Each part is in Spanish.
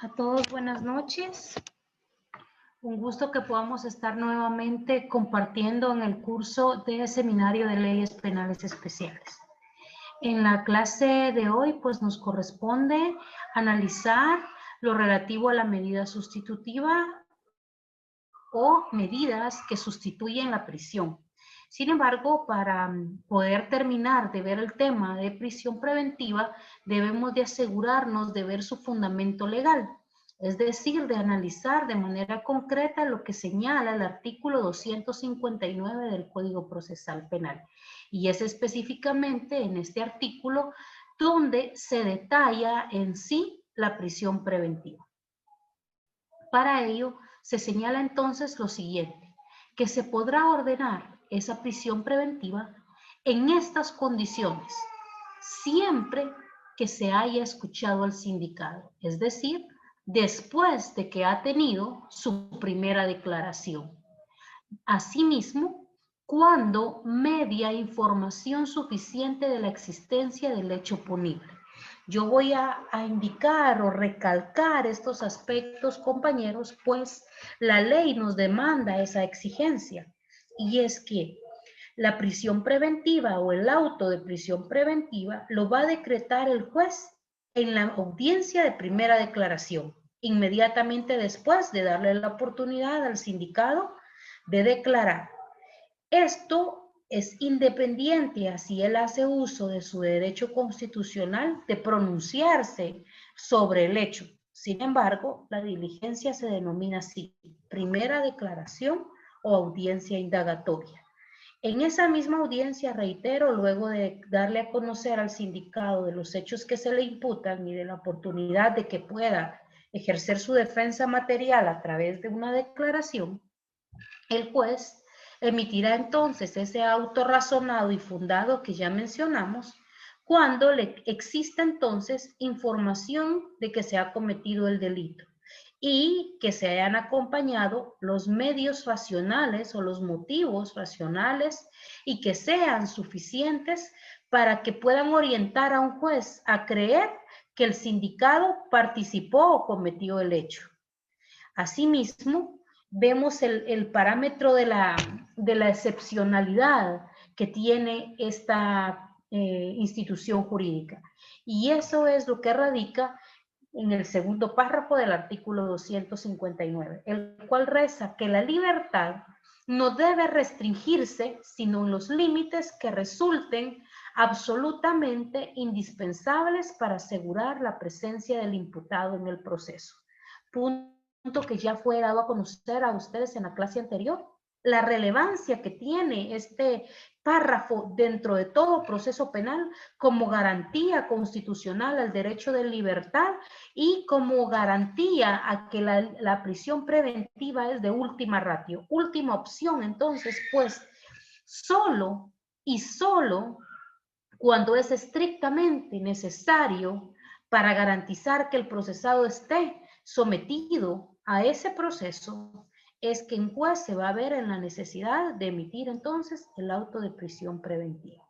A todos, buenas noches. Un gusto que podamos estar nuevamente compartiendo en el curso de Seminario de Leyes Penales Especiales. En la clase de hoy, pues nos corresponde analizar lo relativo a la medida sustitutiva o medidas que sustituyen la prisión. Sin embargo, para poder terminar de ver el tema de prisión preventiva, debemos de asegurarnos de ver su fundamento legal, es decir, de analizar de manera concreta lo que señala el artículo 259 del Código Procesal Penal. Y es específicamente en este artículo donde se detalla en sí la prisión preventiva. Para ello, se señala entonces lo siguiente, que se podrá ordenar esa prisión preventiva en estas condiciones, siempre que se haya escuchado al sindicado, es decir, después de que ha tenido su primera declaración. Asimismo, cuando media información suficiente de la existencia del hecho punible. Yo voy a indicar o recalcar estos aspectos, compañeros, pues la ley nos demanda esa exigencia. Y es que la prisión preventiva o el auto de prisión preventiva lo va a decretar el juez en la audiencia de primera declaración, inmediatamente después de darle la oportunidad al sindicado de declarar. Esto es independiente a si él hace uso de su derecho constitucional de pronunciarse sobre el hecho. Sin embargo, la diligencia se denomina así, primera declaración o audiencia indagatoria. En esa misma audiencia, reitero, luego de darle a conocer al sindicado de los hechos que se le imputan y de la oportunidad de que pueda ejercer su defensa material a través de una declaración, el juez emitirá entonces ese auto razonado y fundado que ya mencionamos cuando le exista entonces información de que se ha cometido el delito y que se hayan acompañado los medios racionales o los motivos racionales y que sean suficientes para que puedan orientar a un juez a creer que el sindicado participó o cometió el hecho. Asimismo, vemos el parámetro de la excepcionalidad que tiene esta institución jurídica. Y eso es lo que radica en el segundo párrafo del artículo 259, el cual reza que la libertad no debe restringirse sino en los límites que resulten absolutamente indispensables para asegurar la presencia del imputado en el proceso. Punto que ya fue dado a conocer a ustedes en la clase anterior, la relevancia que tiene este párrafo dentro de todo proceso penal como garantía constitucional al derecho de libertad y como garantía a que la prisión preventiva es de última ratio, última opción. Entonces, pues, solo y solo cuando es estrictamente necesario para garantizar que el procesado esté sometido a ese proceso, es que en juez se va a ver en la necesidad de emitir entonces el auto de prisión preventiva.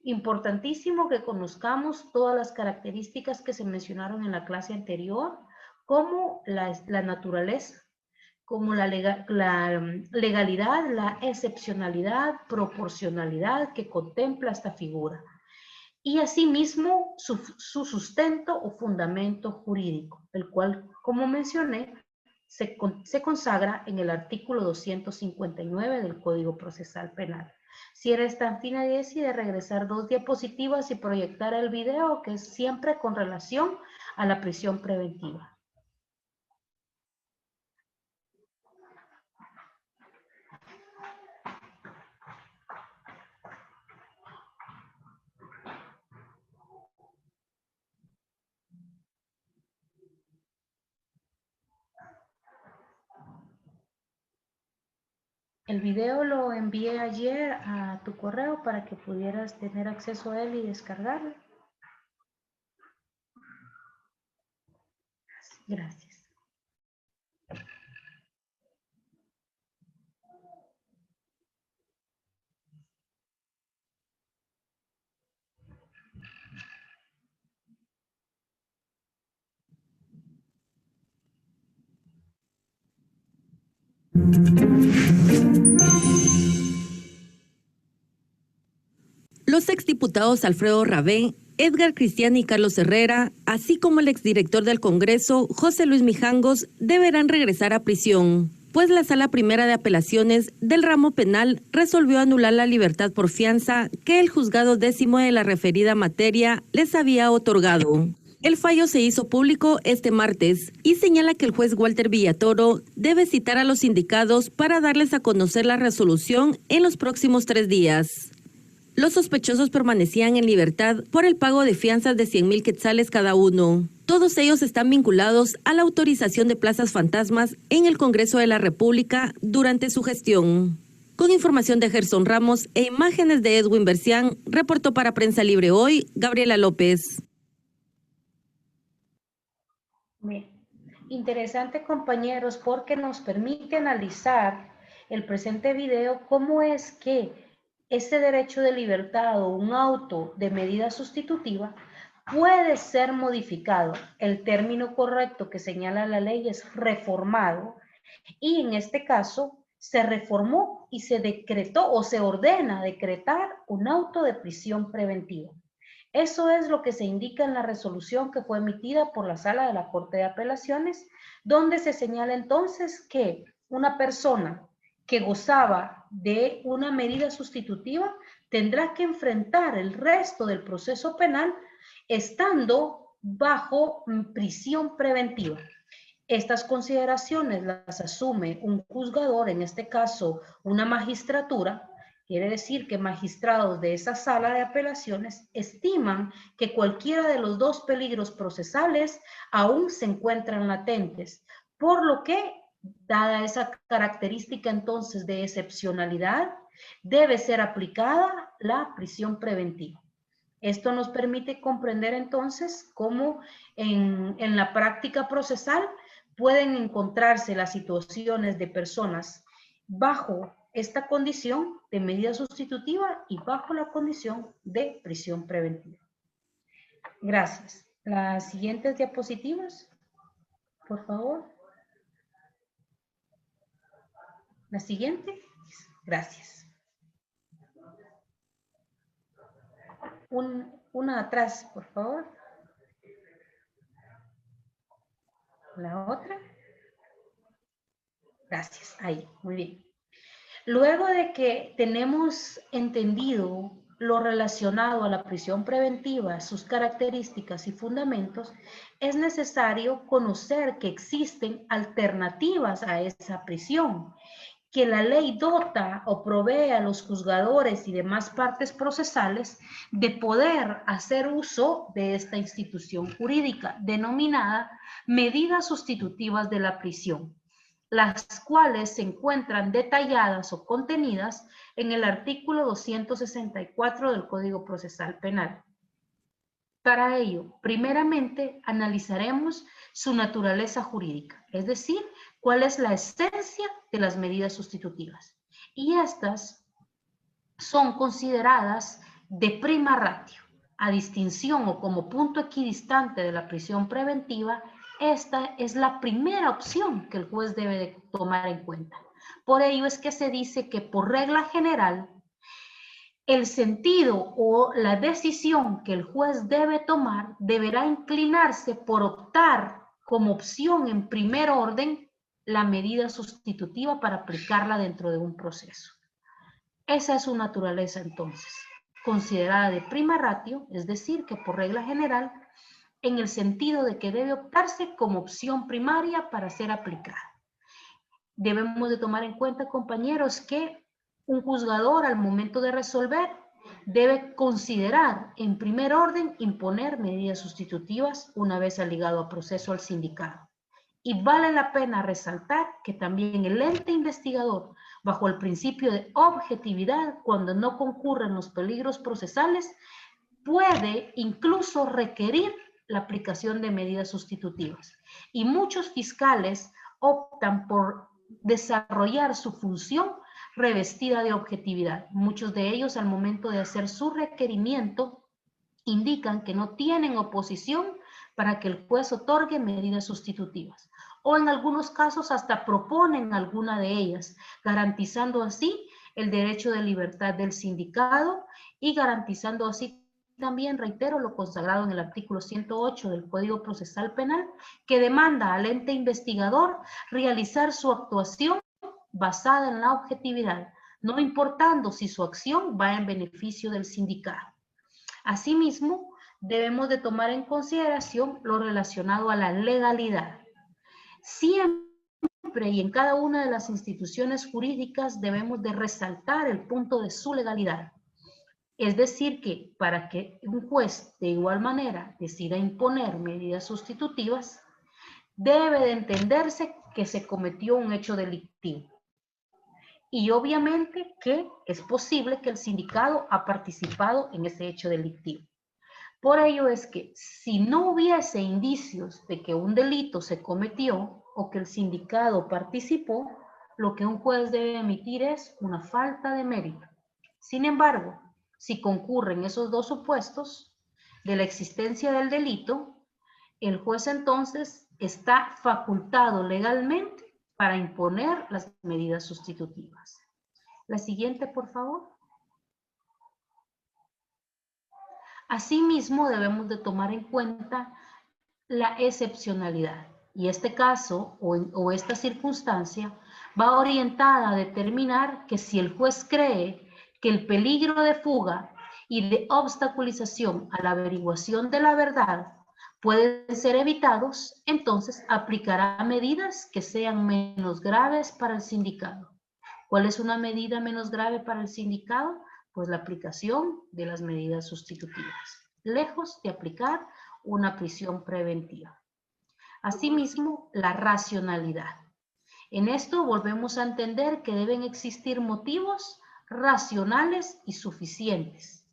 Importantísimo que conozcamos todas las características que se mencionaron en la clase anterior, como la naturaleza, como la legalidad, la excepcionalidad, proporcionalidad que contempla esta figura. Y asimismo su sustento o fundamento jurídico, el cual, como mencioné, se consagra en el artículo 259 del Código Procesal Penal. Si eres tan fina, decide regresar 2 diapositivas y proyectar el video, que es siempre con relación a la prisión preventiva. El video lo envié ayer a tu correo para que pudieras tener acceso a él y descargarlo. Gracias. Los exdiputados Alfredo Rabé, Edgar Cristiani y Carlos Herrera, así como el exdirector del Congreso, José Luis Mijangos, deberán regresar a prisión, pues la Sala Primera de Apelaciones del ramo penal resolvió anular la libertad por fianza que el juzgado 10º de la referida materia les había otorgado. El fallo se hizo público este martes y señala que el juez Walter Villatoro debe citar a los sindicados para darles a conocer la resolución en los próximos 3 días. Los sospechosos permanecían en libertad por el pago de fianzas de 100,000 quetzales cada uno. Todos ellos están vinculados a la autorización de plazas fantasmas en el Congreso de la República durante su gestión. Con información de Gerson Ramos e imágenes de Edwin Bercián, reportó para Prensa Libre Hoy, Gabriela López. Bien. Interesante, compañeros, porque nos permite analizar el presente video cómo es que este derecho de libertad o un auto de medida sustitutiva puede ser modificado. El término correcto que señala la ley es reformado, y en este caso se reformó y se decretó o se ordena decretar un auto de prisión preventiva. Eso es lo que se indica en la resolución que fue emitida por la Sala de la Corte de Apelaciones, donde se señala entonces que una persona que gozaba de una medida sustitutiva tendrá que enfrentar el resto del proceso penal estando bajo prisión preventiva. Estas consideraciones las asume un juzgador, en este caso una magistratura. Quiere decir que magistrados de esa sala de apelaciones estiman que cualquiera de los dos peligros procesales aún se encuentran latentes, por lo que, dada esa característica entonces de excepcionalidad, debe ser aplicada la prisión preventiva. Esto nos permite comprender entonces cómo en la práctica procesal pueden encontrarse las situaciones de personas bajo esta condición de medida sustitutiva y bajo la condición de prisión preventiva. Gracias. Las siguientes diapositivas, por favor. La siguiente. Gracias. Una atrás, por favor. La otra. Gracias. Ahí, muy bien. Luego de que tenemos entendido lo relacionado a la prisión preventiva, sus características y fundamentos, es necesario conocer que existen alternativas a esa prisión, que la ley dota o provee a los juzgadores y demás partes procesales de poder hacer uso de esta institución jurídica denominada medidas sustitutivas de la prisión, las cuales se encuentran detalladas o contenidas en el artículo 264 del Código Procesal Penal. Para ello, primeramente analizaremos su naturaleza jurídica, es decir, cuál es la esencia de las medidas sustitutivas. Y estas son consideradas de prima ratio, a distinción o como punto equidistante de la prisión preventiva. Esta es la primera opción que el juez debe de tomar en cuenta. Por ello es que se dice que por regla general, el sentido o la decisión que el juez debe tomar deberá inclinarse por optar como opción en primer orden la medida sustitutiva para aplicarla dentro de un proceso. Esa es su naturaleza entonces, considerada de prima ratio, es decir, que por regla general, en el sentido de que debe optarse como opción primaria para ser aplicada. Debemos de tomar en cuenta, compañeros, que un juzgador al momento de resolver debe considerar en primer orden imponer medidas sustitutivas una vez ligado a proceso al sindicado. Y vale la pena resaltar que también el ente investigador, bajo el principio de objetividad, cuando no concurren los peligros procesales, puede incluso requerir la aplicación de medidas sustitutivas. Y muchos fiscales optan por desarrollar su función revestida de objetividad. Muchos de ellos, al momento de hacer su requerimiento, indican que no tienen oposición para que el juez otorgue medidas sustitutivas. o en algunos casos hasta proponen alguna de ellas, garantizando así el derecho de libertad del sindicado y garantizando así también, reitero, lo consagrado en el artículo 108 del Código Procesal Penal, que demanda al ente investigador realizar su actuación basada en la objetividad, no importando si su acción va en beneficio del sindicato. Asimismo, debemos de tomar en consideración lo relacionado a la legalidad. Siempre y en cada una de las instituciones jurídicas debemos de resaltar el punto de su legalidad. Es decir, que para que un juez de igual manera decida imponer medidas sustitutivas, debe de entenderse que se cometió un hecho delictivo. Y obviamente que es posible que el sindicado ha participado en ese hecho delictivo. Por ello es que si no hubiese indicios de que un delito se cometió o que el sindicado participó, lo que un juez debe emitir es una falta de mérito. Sin embargo, si concurren esos dos supuestos de la existencia del delito, el juez entonces está facultado legalmente para imponer las medidas sustitutivas. La siguiente, por favor. Asimismo, debemos de tomar en cuenta la excepcionalidad. Y este caso o esta circunstancia va orientada a determinar que si el juez cree que el peligro de fuga y de obstaculización a la averiguación de la verdad pueden ser evitados, entonces aplicará medidas que sean menos graves para el sindicado. ¿Cuál es una medida menos grave para el sindicado? Pues la aplicación de las medidas sustitutivas, lejos de aplicar una prisión preventiva. Asimismo, la racionalidad. En esto volvemos a entender que deben existir motivos racionales y suficientes.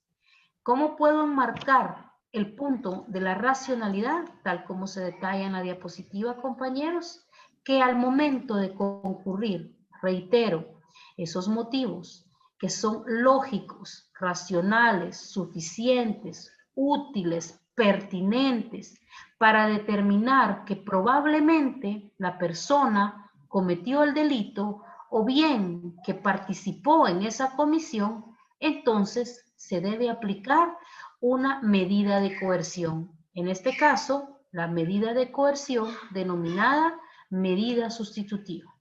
¿Cómo puedo enmarcar el punto de la racionalidad, tal como se detalla en la diapositiva, compañeros? Que al momento de concurrir, reitero, esos motivos que son lógicos, racionales, suficientes, útiles, pertinentes, para determinar que probablemente la persona cometió el delito o bien que participó en esa comisión, entonces se debe aplicar una medida de coerción. En este caso, la medida de coerción denominada medida sustitutiva.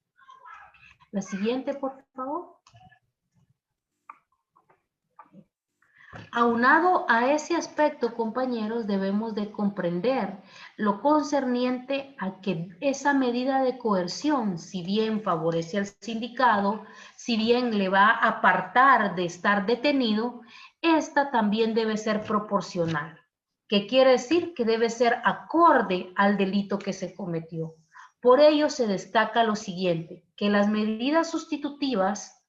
La siguiente, por favor. Aunado a ese aspecto, compañeros, debemos de comprender lo concerniente a que esa medida de coerción, si bien favorece al sindicado, si bien le va a apartar de estar detenido, esta también debe ser proporcional. ¿Qué quiere decir? Que debe ser acorde al delito que se cometió. Por ello se destaca lo siguiente, que las medidas sustitutivas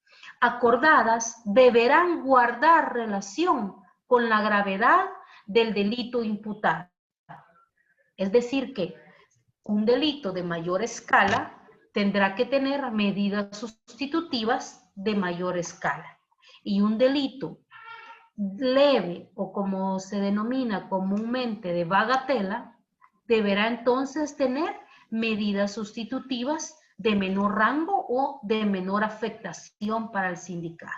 acordadas deberán guardar relación con la gravedad del delito imputado. Es decir, que un delito de mayor escala tendrá que tener medidas sustitutivas de mayor escala. Y un delito leve o como se denomina comúnmente de bagatela, deberá entonces tener medidas sustitutivas de menor rango o de menor afectación para el sindicato.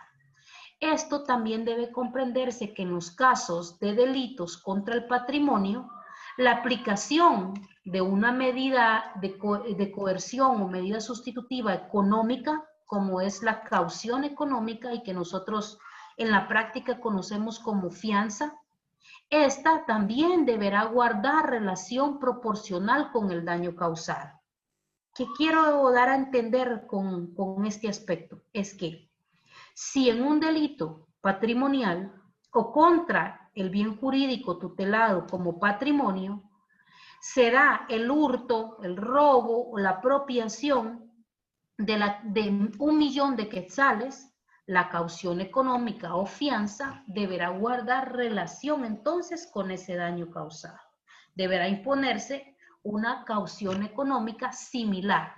Esto también debe comprenderse que en los casos de delitos contra el patrimonio, la aplicación de una medida de coerción o medida sustitutiva económica, como es la caución económica y que nosotros en la práctica conocemos como fianza, esta también deberá guardar relación proporcional con el daño causado. ¿Qué quiero dar a entender con este aspecto? Es que si en un delito patrimonial o contra el bien jurídico tutelado como patrimonio, será el hurto, el robo o la apropiación de 1.000.000 de quetzales, la caución económica o fianza deberá guardar relación entonces con ese daño causado. Deberá imponerse una caución económica similar.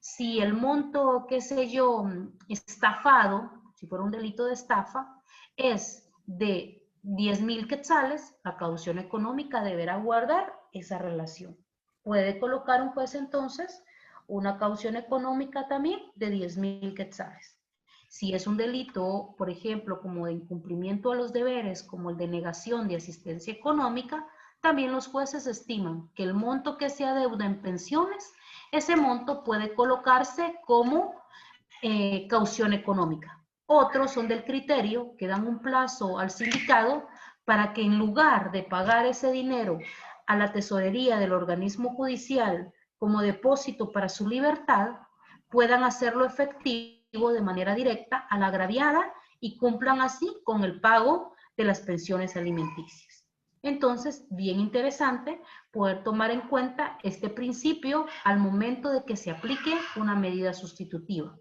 Si el monto, qué sé yo, estafado, si fuera un delito de estafa, es de 10.000 quetzales, la caución económica deberá guardar esa relación. Puede colocar un juez entonces una caución económica también de 10,000 quetzales. Si es un delito, por ejemplo, como de incumplimiento a los deberes, como el de negación de asistencia económica, también los jueces estiman que el monto que se adeuda en pensiones, ese monto puede colocarse como caución económica. Otros son del criterio que dan un plazo al sindicado para que en lugar de pagar ese dinero a la tesorería del organismo judicial como depósito para su libertad, puedan hacerlo efectivo de manera directa a la agraviada y cumplan así con el pago de las pensiones alimenticias. Entonces, bien interesante poder tomar en cuenta este principio al momento de que se aplique una medida sustitutiva.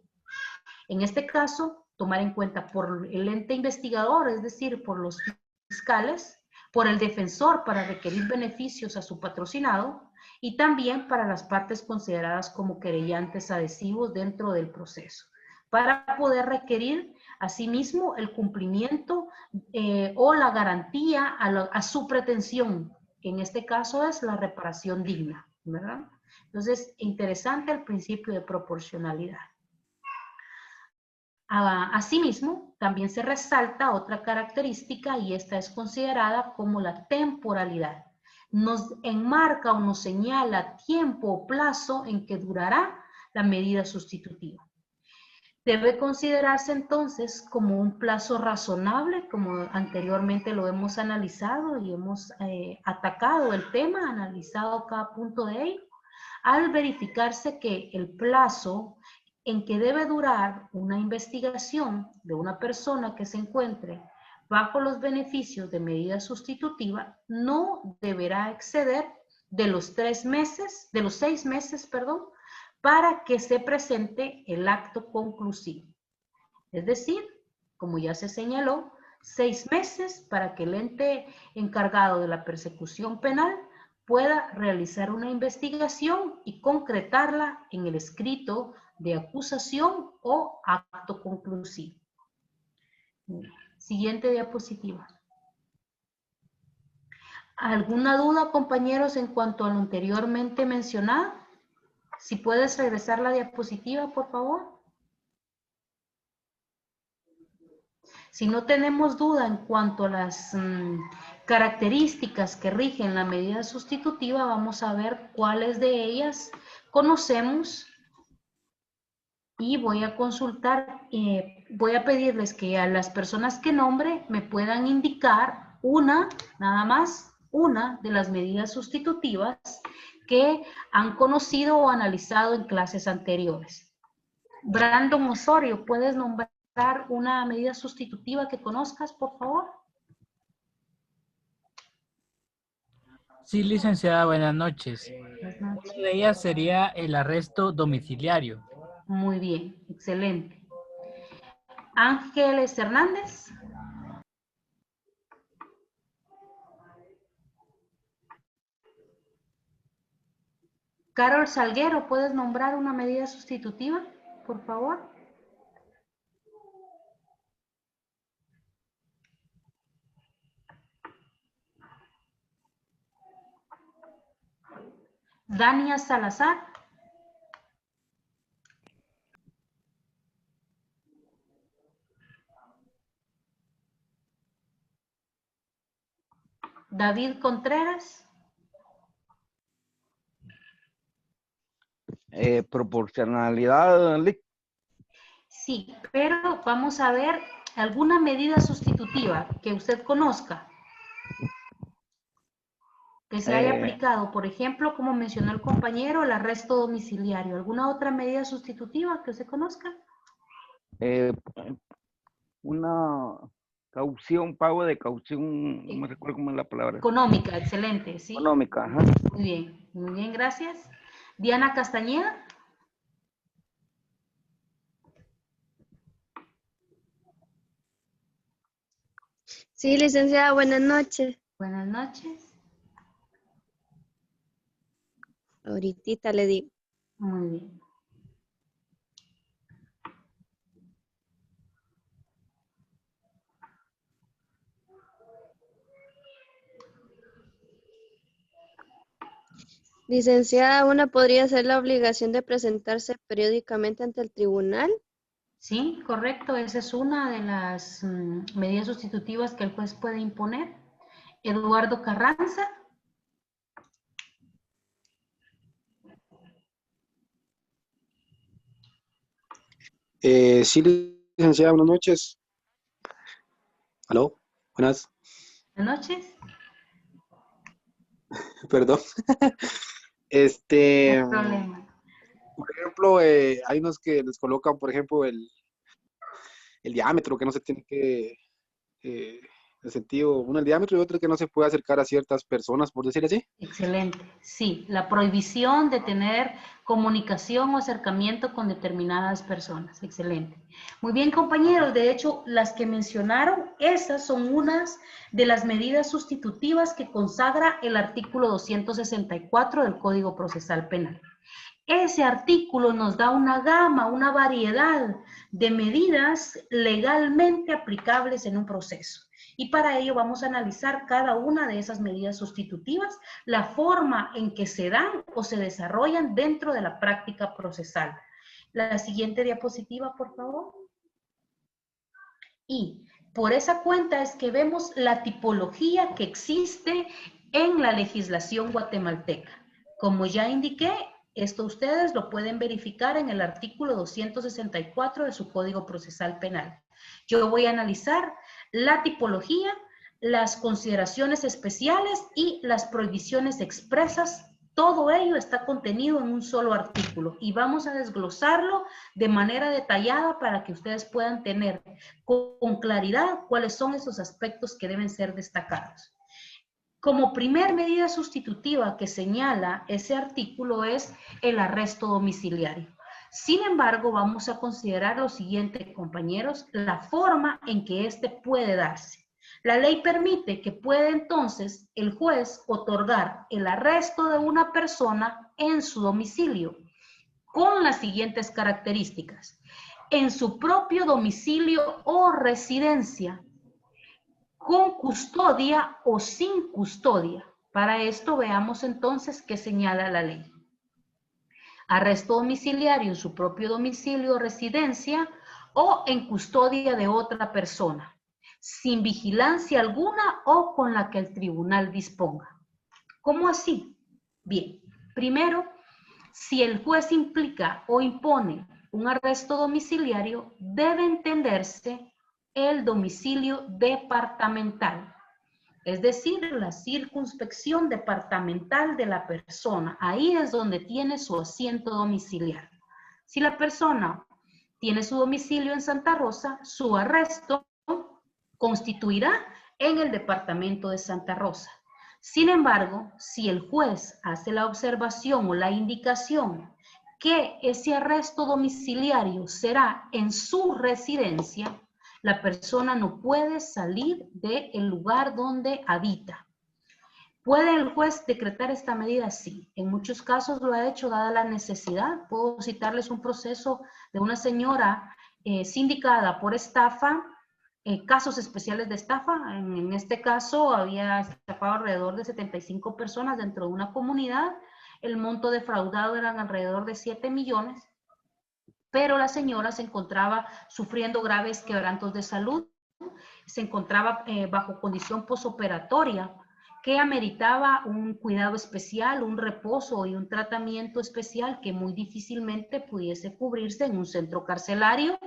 En este caso, tomar en cuenta por el ente investigador, es decir, por los fiscales, por el defensor para requerir beneficios a su patrocinado y también para las partes consideradas como querellantes adhesivos dentro del proceso, para poder requerir asimismo el cumplimiento o la garantía a su pretensión, que en este caso es la reparación digna, ¿verdad? Entonces, interesante el principio de proporcionalidad. Asimismo, también se resalta otra característica y esta es considerada como la temporalidad. Nos enmarca o nos señala tiempo o plazo en que durará la medida sustitutiva. Debe considerarse entonces como un plazo razonable, como anteriormente lo hemos analizado y hemos atacado el tema, analizado cada punto de ello, al verificarse que el plazo en que debe durar una investigación de una persona que se encuentre bajo los beneficios de medida sustitutiva no deberá exceder de los 6 meses, perdón, para que se presente el acto conclusivo. Es decir, como ya se señaló, 6 meses para que el ente encargado de la persecución penal pueda realizar una investigación y concretarla en el escrito de acusación o acto conclusivo. Siguiente diapositiva. ¿Alguna duda, compañeros, en cuanto a lo anteriormente mencionado? Si puedes regresar la diapositiva, por favor. Si no tenemos duda en cuanto a las características que rigen la medida sustitutiva, vamos a ver cuáles de ellas conocemos y voy a consultar, voy a pedirles que a las personas que nombre me puedan indicar nada más, una de las medidas sustitutivas que han conocido o analizado en clases anteriores. Brandon Osorio, ¿puedes nombrar una medida sustitutiva que conozcas, por favor? Sí, licenciada, buenas noches. Buenas noches. Una de ellas sería el arresto domiciliario. Muy bien, excelente. Ángeles Hernández. Carol Salguero, ¿puedes nombrar una medida sustitutiva, por favor? Dania Salazar. David Contreras. Proporcionalidad, Sí, pero vamos a ver alguna medida sustitutiva que usted conozca, que se haya aplicado, por ejemplo, como mencionó el compañero, el arresto domiciliario. ¿Alguna otra medida sustitutiva que usted conozca? una caución, pago de caución, no me recuerdo cómo es la palabra. Económica, excelente, sí. Económica, ajá. Muy bien, gracias. Diana Castañeda. Sí, licenciada, buenas noches. Buenas noches. Ahorita le digo. Muy bien. Licenciada, una podría ser la obligación de presentarse periódicamente ante el tribunal. Sí, correcto. Esa es una de las medidas sustitutivas que el juez puede imponer. Eduardo Carranza. Sí, licenciada, buenas noches. ¿Aló? Buenas, Buenas noches. perdón. No hay Este, problema. por ejemplo, hay unos que les colocan, por ejemplo, el diámetro, que no se tiene que, el sentido, uno el diámetro y otro que no se puede acercar a ciertas personas, por decir así. Excelente. Sí, la prohibición de tener comunicación o acercamiento con determinadas personas. Excelente. Muy bien, compañeros. De hecho, las que mencionaron, esas son unas de las medidas sustitutivas que consagra el artículo 264 del Código Procesal Penal. Ese artículo nos da una gama, una variedad de medidas legalmente aplicables en un proceso. Y para ello vamos a analizar cada una de esas medidas sustitutivas, la forma en que se dan o se desarrollan dentro de la práctica procesal. La siguiente diapositiva, por favor. Y por esa cuenta es que vemos la tipología que existe en la legislación guatemalteca. Como ya indiqué, esto ustedes lo pueden verificar en el artículo 264 de su Código Procesal Penal. Yo voy a analizar la tipología, las consideraciones especiales y las prohibiciones expresas. Todo ello está contenido en un solo artículo y vamos a desglosarlo de manera detallada para que ustedes puedan tener con claridad cuáles son esos aspectos que deben ser destacados. Como primer medida sustitutiva que señala ese artículo es el arresto domiciliario. Sin embargo, vamos a considerar lo siguiente, compañeros, la forma en que este puede darse. La ley permite que pueda entonces el juez otorgar el arresto de una persona en su domicilio con las siguientes características. En su propio domicilio o residencia, con custodia o sin custodia. Para esto veamos entonces qué señala la ley. Arresto domiciliario en su propio domicilio o residencia o en custodia de otra persona, sin vigilancia alguna o con la que el tribunal disponga. ¿Cómo así? Bien, primero, si el juez implica o impone un arresto domiciliario, debe entenderse el domicilio departamental, es decir, la circunspección departamental de la persona. Ahí es donde tiene su asiento domiciliario. Si la persona tiene su domicilio en Santa Rosa, su arresto constituirá en el departamento de Santa Rosa. Sin embargo, si el juez hace la observación o la indicación que ese arresto domiciliario será en su residencia, la persona no puede salir del lugar donde habita. ¿Puede el juez decretar esta medida? Sí. En muchos casos lo ha hecho dada la necesidad. Puedo citarles un proceso de una señora sindicada por estafa, casos especiales de estafa. En este caso había estafado alrededor de 75 personas dentro de una comunidad. El monto defraudado eran alrededor de 7 millones. Pero la señora se encontraba sufriendo graves quebrantos de salud, se encontraba bajo condición posoperatoria que ameritaba un cuidado especial, un reposo y un tratamiento especial que muy difícilmente pudiese cubrirse en un centro carcelario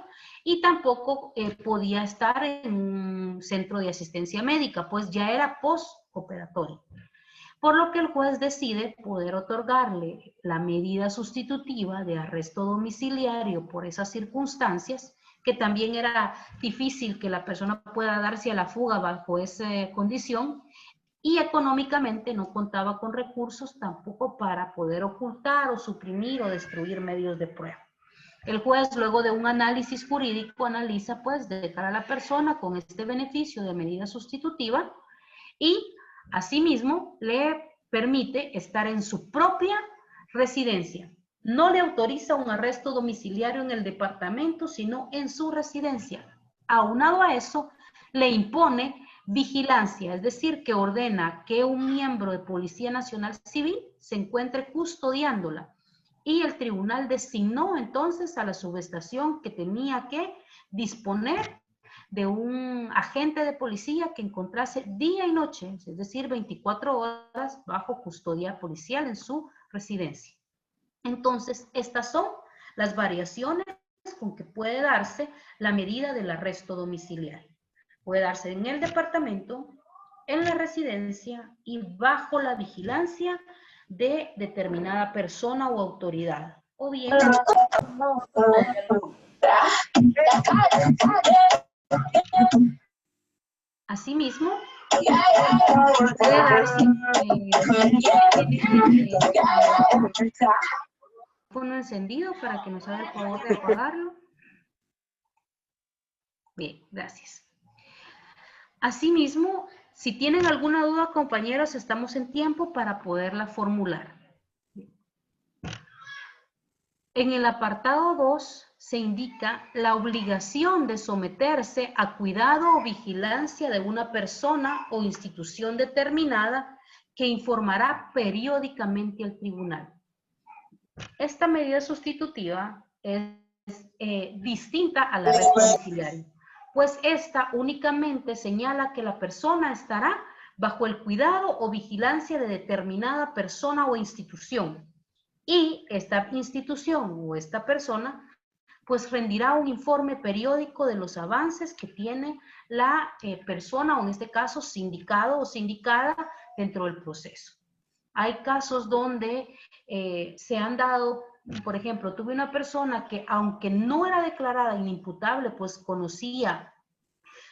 y tampoco podía estar en un centro de asistencia médica, pues ya era posoperatorio. Por lo que el juez decide poder otorgarle la medida sustitutiva de arresto domiciliario por esas circunstancias, que también era difícil que la persona pueda darse a la fuga bajo esa condición, y económicamente no contaba con recursos tampoco para poder ocultar o suprimir o destruir medios de prueba. El juez, luego de un análisis jurídico, analiza pues dejar a la persona con este beneficio de medida sustitutiva y asimismo le permite estar en su propia residencia. No le autoriza un arresto domiciliario en el departamento, sino en su residencia. Aunado a eso, le impone Vigilancia, es decir, que ordena que un miembro de Policía Nacional Civil se encuentre custodiándola. Y el tribunal designó entonces a la subestación que tenía que disponer de un agente de policía que encontrase día y noche, es decir, 24 horas bajo custodia policial en su residencia. Entonces, estas son las variaciones con que puede darse la medida del arresto domiciliario. Puede darse en el departamento, en la residencia y bajo la vigilancia de determinada persona o autoridad. O bien, asimismo, puede darse teléfono encendido para que nos haga el favor de apagarlo. Bien, gracias. Asimismo, si tienen alguna duda, compañeros, estamos en tiempo para poderla formular. En el apartado 2 se indica la obligación de someterse a cuidado o vigilancia de una persona o institución determinada que informará periódicamente al tribunal. Esta medida sustitutiva es distinta al arresto domiciliario, pues esta únicamente señala que la persona estará bajo el cuidado o vigilancia de determinada persona o institución, y esta institución o esta persona pues rendirá un informe periódico de los avances que tiene la persona, o en este caso sindicado o sindicada, dentro del proceso. Hay casos donde se han dado, por ejemplo, tuve una persona que aunque no era declarada inimputable, pues conocía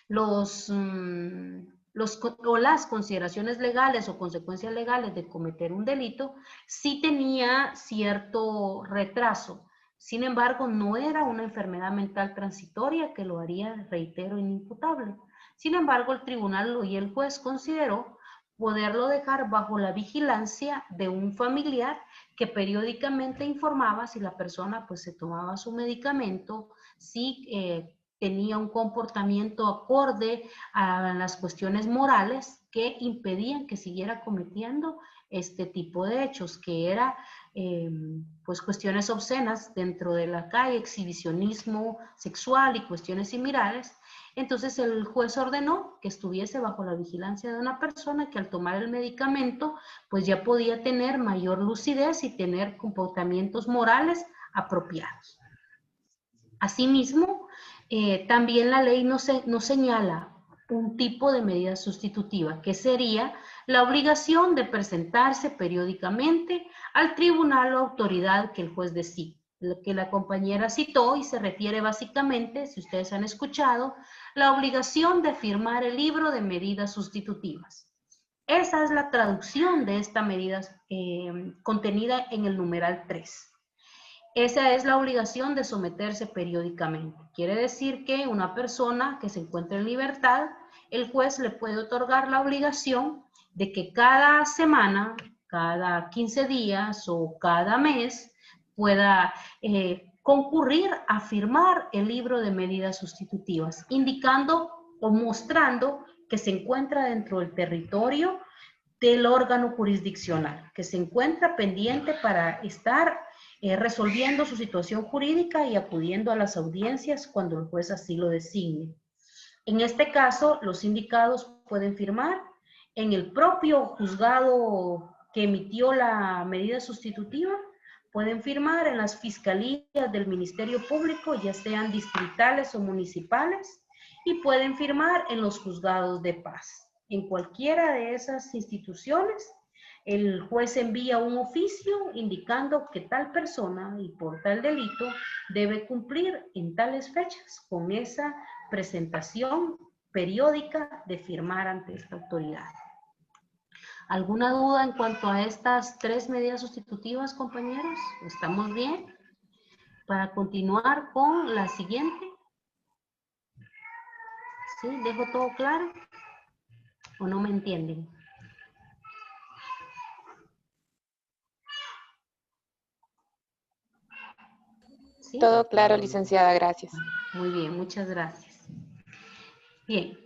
las consideraciones legales o consecuencias legales de cometer un delito, sí tenía cierto retraso. Sin embargo, no era una enfermedad mental transitoria que lo haría, reitero, inimputable. Sin embargo, el tribunal y el juez consideró poderlo dejar bajo la vigilancia de un familiar que periódicamente informaba si la persona pues se tomaba su medicamento, si tenía un comportamiento acorde a las cuestiones morales que impedían que siguiera cometiendo este tipo de hechos, que era pues cuestiones obscenas dentro de la calle, exhibicionismo sexual y cuestiones similares. Entonces el juez ordenó que estuviese bajo la vigilancia de una persona que al tomar el medicamento pues ya podía tener mayor lucidez y tener comportamientos morales apropiados. Asimismo, también la ley no señala un tipo de medida sustitutiva, que sería la obligación de presentarse periódicamente al tribunal o autoridad que el juez designe, que la compañera citó, y se refiere básicamente, si ustedes han escuchado, la obligación de firmar el libro de medidas sustitutivas. Esa es la traducción de esta medida contenida en el numeral 3. Esa es la obligación de someterse periódicamente. Quiere decir que una persona que se encuentra en libertad, el juez le puede otorgar la obligación de que cada semana, cada 15 días o cada mes pueda concurrir a firmar el libro de medidas sustitutivas, indicando o mostrando que se encuentra dentro del territorio del órgano jurisdiccional, que se encuentra pendiente para estar resolviendo su situación jurídica y acudiendo a las audiencias cuando el juez así lo designe. En este caso, los sindicados pueden firmar en el propio juzgado que emitió la medida sustitutiva, pueden firmar en las fiscalías del Ministerio Público, ya sean distritales o municipales, y pueden firmar en los juzgados de paz. En cualquiera de esas instituciones, el juez envía un oficio indicando que tal persona y por tal delito debe cumplir en tales fechas con esa presentación periódica de firmar ante esta autoridad. ¿Alguna duda en cuanto a estas 3 medidas sustitutivas, compañeros? ¿Estamos bien? Para continuar con la siguiente. ¿Sí? ¿Dejo todo claro? ¿O no me entienden? ¿Sí? Todo claro, licenciada, gracias. Muy bien, muchas gracias. Bien,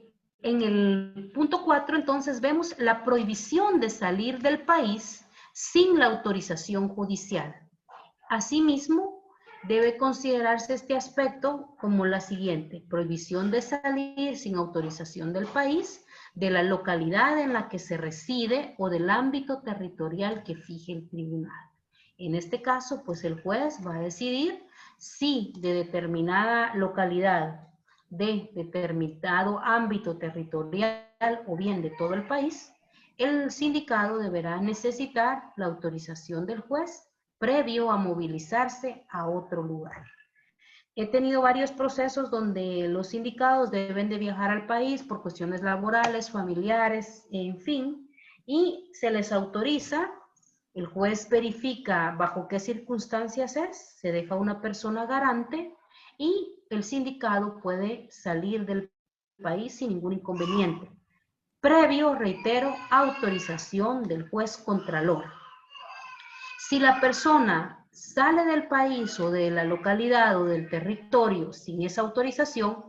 En el punto 4, entonces, vemos la prohibición de salir del país sin la autorización judicial. Asimismo, debe considerarse este aspecto como la siguiente: prohibición de salir sin autorización del país, de la localidad en la que se reside o del ámbito territorial que fije el tribunal. En este caso, pues el juez va a decidir si de determinada localidad, de determinado ámbito territorial o bien de todo el país, el sindicado deberá necesitar la autorización del juez previo a movilizarse a otro lugar. He tenido varios procesos donde los sindicados deben de viajar al país por cuestiones laborales, familiares, en fin, y se les autoriza, el juez verifica bajo qué circunstancias es, se deja una persona garante y el sindicado puede salir del país sin ningún inconveniente. Previo, reitero, autorización del juez contralor. Si la persona sale del país o de la localidad o del territorio sin esa autorización,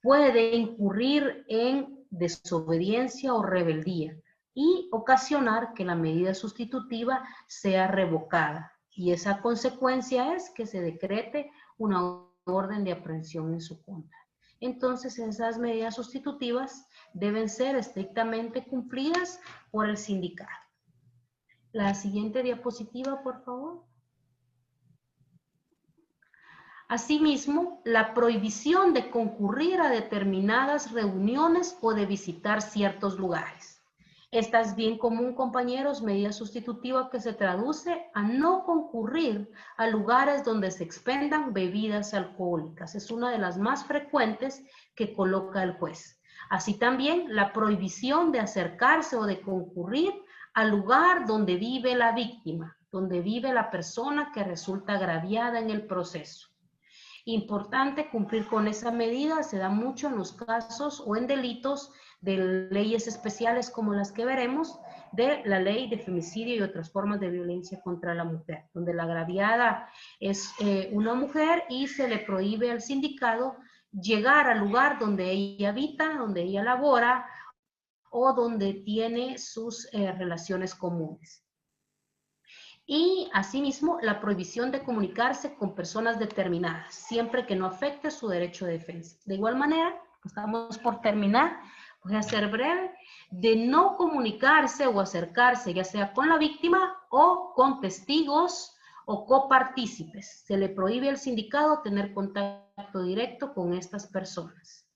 puede incurrir en desobediencia o rebeldía y ocasionar que la medida sustitutiva sea revocada. Y esa consecuencia es que se decrete una orden de aprehensión en su contra. Entonces, esas medidas sustitutivas deben ser estrictamente cumplidas por el sindicato. La siguiente diapositiva, por favor. Asimismo, la prohibición de concurrir a determinadas reuniones o de visitar ciertos lugares. Esta es bien común, compañeros, medida sustitutiva que se traduce a no concurrir a lugares donde se expendan bebidas alcohólicas. Es una de las más frecuentes que coloca el juez. Así también la prohibición de acercarse o de concurrir al lugar donde vive la víctima, donde vive la persona que resulta agraviada en el proceso. Importante cumplir con esa medida, se da mucho en los casos o en delitos de leyes especiales como las que veremos, de la ley de femicidio y otras formas de violencia contra la mujer, donde la agraviada es una mujer y se le prohíbe al sindicado llegar al lugar donde ella habita, donde ella labora, o donde tiene sus relaciones comunes. Y asimismo, la prohibición de comunicarse con personas determinadas, siempre que no afecte su derecho de defensa. De igual manera, estamos por terminar, voy a ser breve, de no comunicarse o acercarse, ya sea con la víctima o con testigos o copartícipes. Se le prohíbe al sindicado tener contacto directo con estas personas.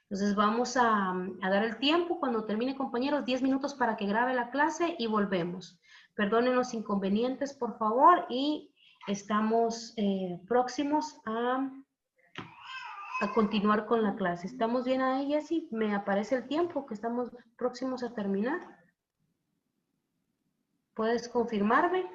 Entonces vamos a dar el tiempo, cuando termine, compañeros, 10 minutos para que grabe la clase y volvemos. Perdonen los inconvenientes, por favor, y estamos próximos a continuar con la clase. ¿Estamos bien ahí, Jessy? ¿Me aparece el tiempo que estamos próximos a terminar? ¿Puedes confirmarme?